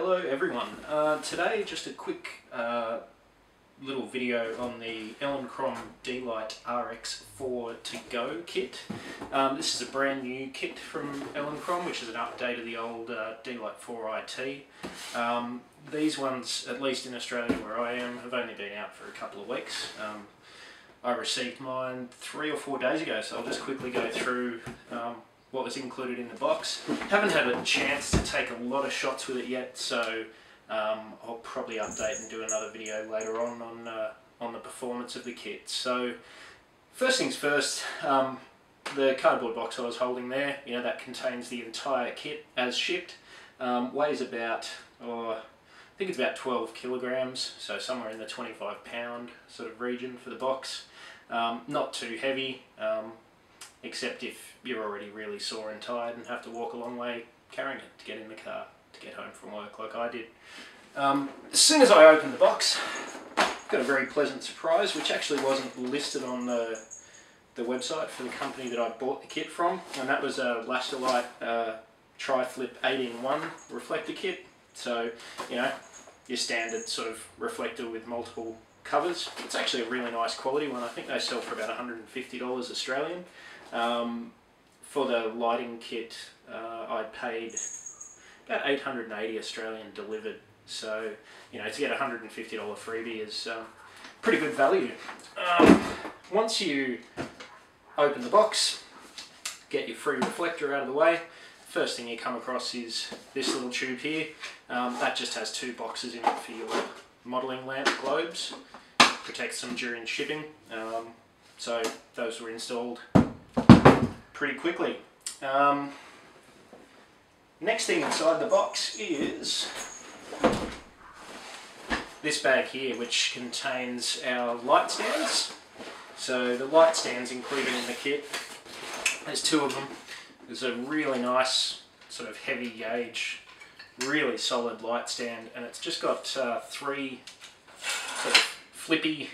Hello everyone. Today just a quick little video on the Elinchrom D-LITE RX 4 to-go kit. This is a brand new kit from Elinchrom, which is an update of the old D-LITE 4 IT. These ones, at least in Australia where I am, have only been out for a couple of weeks. I received mine 3 or 4 days ago, so I'll just quickly go through what was included in the box. Haven't had a chance to take a lot of shots with it yet, so I'll probably update and do another video later on the performance of the kit. So first things first, the cardboard box I was holding there, that contains the entire kit as shipped. Weighs about, I think it's about 12 kilograms, so somewhere in the 25-pound sort of region for the box. Not too heavy, except if you're already really sore and tired and have to walk a long way carrying it to get in the car to get home from work like I did. As soon as I opened the box, got a very pleasant surprise, which actually wasn't listed on the website for the company that I bought the kit from, and that was a D-Lite Tri-Flip 8-in-1 reflector kit. So, your standard sort of reflector with multiple covers. It's actually a really nice quality one. I think they sell for about $150 Australian. For the lighting kit, I paid about 880 Australian delivered. So, to get a $150 freebie is pretty good value. Once you open the box, get your free reflector out of the way, first thing you come across is this little tube here. That just has 2 boxes in it for your modelling lamp globes. Protects them during shipping. So those were installed pretty quickly. Next thing inside the box is this bag here, which contains our light stands. So the light stands included in the kit, there's 2 of them. There's a really nice sort of heavy gauge, really solid light stand, and it's just got 3 sort of flippy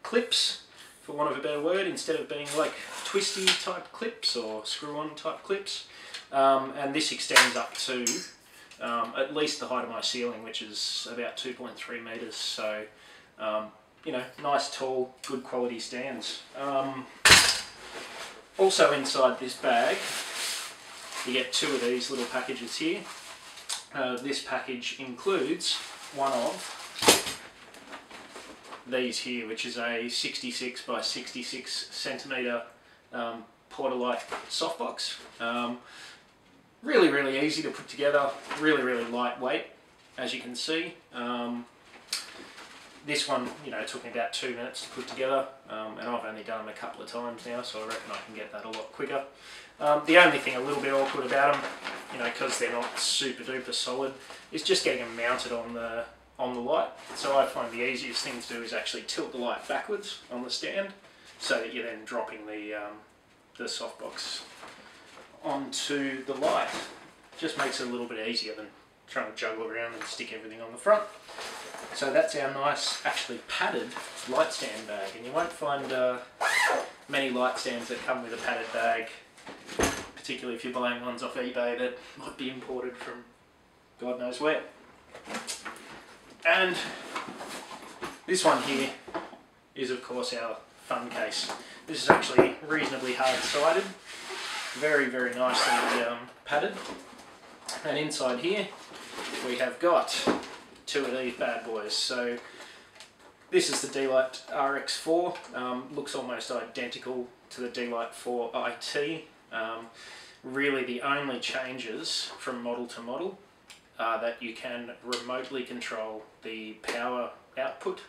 clips, for want of a better word, instead of being like twisty type clips or screw-on type clips. And this extends up to at least the height of my ceiling, which is about 2.3 meters. So, nice, tall, good quality stands. Also inside this bag, you get 2 of these little packages here. This package includes one of these here, which is a 66 by 66 centimeter Porta-Lite softbox. Really easy to put together, really lightweight, as you can see. This one, took me about 2 minutes to put together, and I've only done them a couple of times now, so I reckon I can get that a lot quicker. The only thing a little bit awkward about them, because they're not super duper solid, is just getting them mounted on the light. So I find the easiest thing to do is actually tilt the light backwards on the stand, so that you're then dropping the softbox onto the light. Just makes it a little bit easier than trying to juggle around and stick everything on the front. So that's our nice, actually padded light stand bag, and you won't find many light stands that come with a padded bag, particularly if you're buying ones off eBay that might be imported from God knows where. And this one here is of course our fun case. This is actually reasonably hard-sided, very nicely padded. And inside here we have got 2 of these bad boys. So this is the D-Lite RX 4, looks almost identical to the D-Lite 4 IT. Really the only changes from model to model are that you can remotely control the power output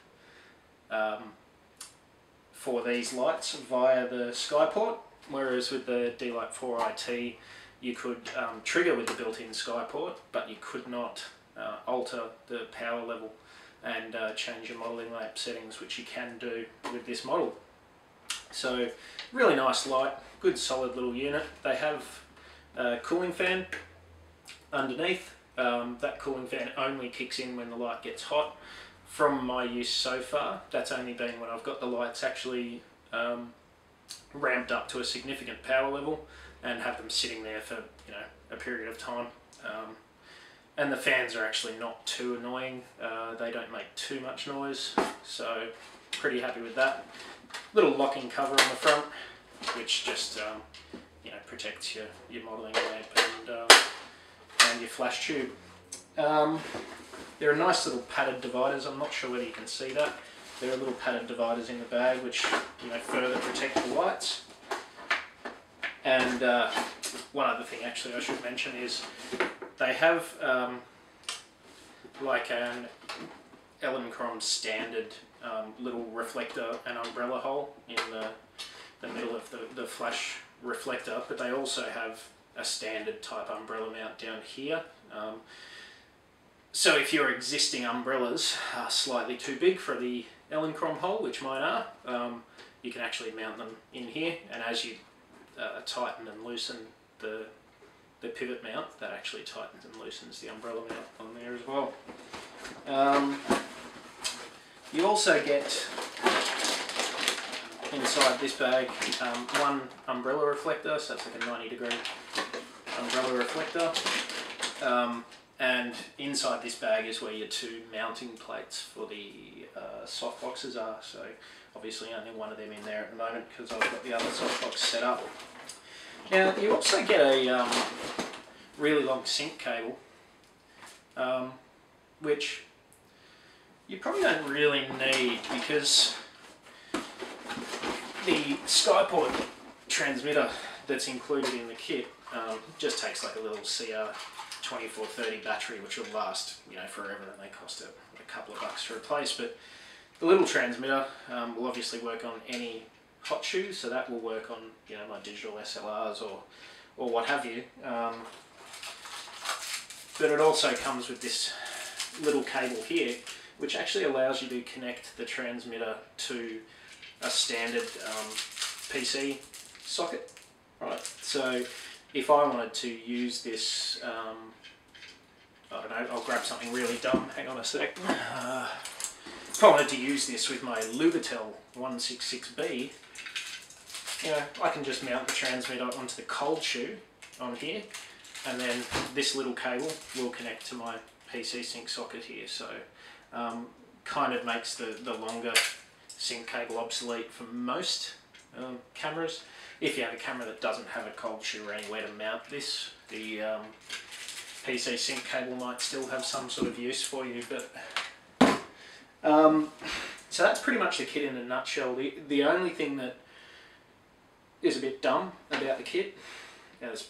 for these lights via the SkyPort, whereas with the D-Lite 4 IT you could trigger with the built-in SkyPort, but you could not alter the power level and change your modelling lamp settings, which you can do with this model. So really nice light, good solid little unit. They have a cooling fan underneath. That cooling fan only kicks in when the light gets hot. From my use so far, that's only been when I've got the lights actually ramped up to a significant power level and have them sitting there for a period of time. And the fans are actually not too annoying. They don't make too much noise, so pretty happy with that. Little locking cover on the front, which just you know, protects your modelling lamp and your flash tube. There are nice little padded dividers. I'm not sure whether you can see that. There are little padded dividers in the bag which, you know, further protect the lights. And one other thing actually I should mention is they have like an Elinchrom standard little reflector and umbrella hole in the middle of the flash reflector, but they also have a standard type umbrella mount down here. So if your existing umbrellas are slightly too big for the Elinchrom hole, which mine are, you can actually mount them in here, and as you tighten and loosen the pivot mount, that actually tightens and loosens the umbrella mount on there as well. You also get inside this bag one umbrella reflector, so it's like a 90-degree umbrella reflector, and inside this bag is where your two mounting plates for the soft boxes are. So obviously only one of them in there at the moment because I've got the other soft box set up. Now you also get a really long sync cable, which you probably don't really need because the Skyport transmitter that's included in the kit just takes like a little CR2430 battery, which will last, you know, forever, and they cost a couple of bucks to replace. But the little transmitter will obviously work on any hot shoe, so that will work on, you know, my digital SLRs or what have you. But it also comes with this little cable here, which actually allows you to connect the transmitter to a standard PC socket, right? So if I wanted to use this, I don't know, I'll grab something really dumb, hang on a sec. If I wanted to use this with my Lubitel 166B, you know, I can just mount the transmitter onto the cold shoe on here, and then this little cable will connect to my PC sync socket here. So kind of makes the longer sync cable obsolete for most cameras. If you have a camera that doesn't have a cold shoe or anywhere to mount this, the PC sync cable might still have some sort of use for you. But so that's pretty much the kit in a nutshell. The only thing that is a bit dumb about the kit, there's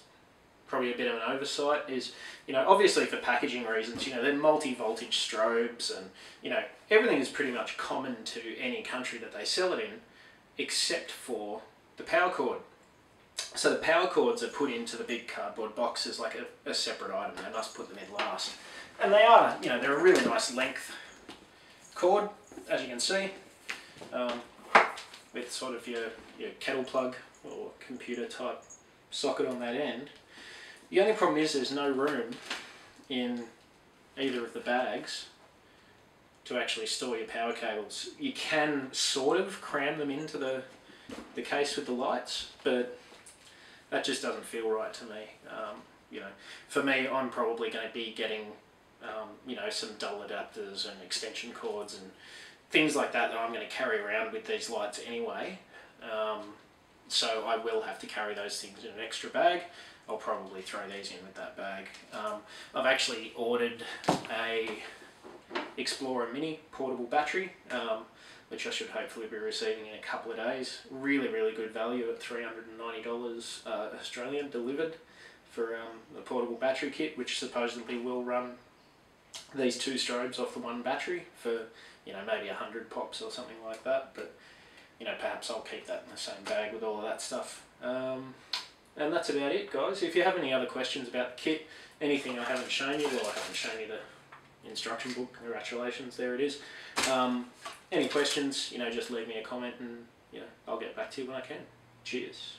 probably a bit of an oversight, is, you know, obviously for packaging reasons, you know, they're multi-voltage strobes, and, you know, everything is pretty much common to any country that they sell it in, except for the power cord. So the power cords are put into the big cardboard box as like a separate item. They must put them in last. And they are, you know, they're a really nice length cord, as you can see, with sort of your kettle plug or computer type socket on that end. The only problem is there's no room in either of the bags to actually store your power cables. You can sort of cram them into the case with the lights, but that just doesn't feel right to me. You know, for me, I'm probably going to be getting you know, some dull adapters and extension cords and things like that I'm going to carry around with these lights anyway. So I will have to carry those things in an extra bag. I'll probably throw these in with that bag. I've actually ordered a Explorer Mini portable battery, which I should hopefully be receiving in a couple of days. Really, really good value at $390 Australian delivered for the portable battery kit, which supposedly will run these two strobes off the one battery for, you know, maybe 100 pops or something like that. But, you know, perhaps I'll keep that in the same bag with all of that stuff. And that's about it, guys. If you have any other questions about the kit, anything I haven't shown you, well, I haven't shown you the instruction book, congratulations, there it is. Any questions, you know, just leave me a comment and, you know, I'll get back to you when I can. Cheers.